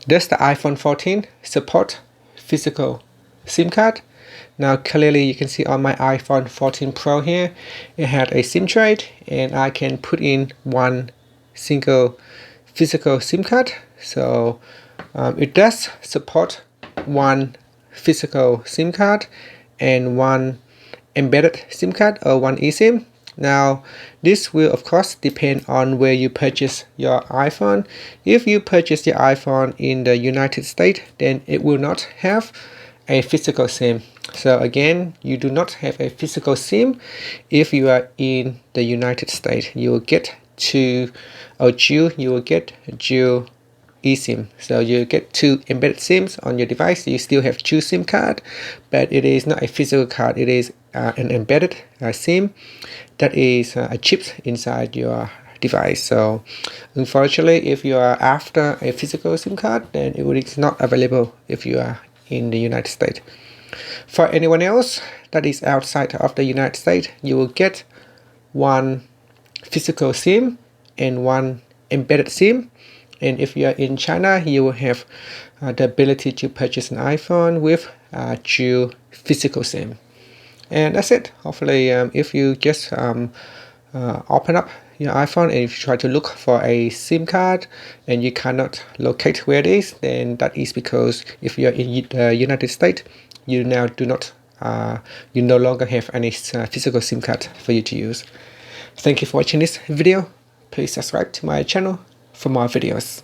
Does the iPhone 14 support physical SIM card? Now clearly you can see on my iPhone 14 Pro here, it had a SIM tray and I can put in one single physical SIM card. So it does support one physical SIM card and one embedded SIM card or one eSIM. Now this will of course depend on where you purchase your iPhone. If you purchase your iPhone in the United States, then it will not have a physical SIM. So again, you do not have a physical SIM if you are in the United States. You will get dual eSIM. So you get two embedded SIMs on your device. You still have two SIM card, but it is not a physical card. It is an embedded SIM that is a chip inside your device. So unfortunately, if you are after a physical SIM card, then it is not available if you are in the United States. For anyone else that is outside of the United States, you will get one physical SIM and one embedded SIM. And if you are in China, you will have the ability to purchase an iPhone with dual physical SIM. And that's it. Hopefully, if you just open up your iPhone and if you try to look for a SIM card and you cannot locate where it is, then that is because if you are in the United States, you now you no longer have any physical SIM card for you to use. Thank you for watching this video. Please subscribe to my channel for more videos.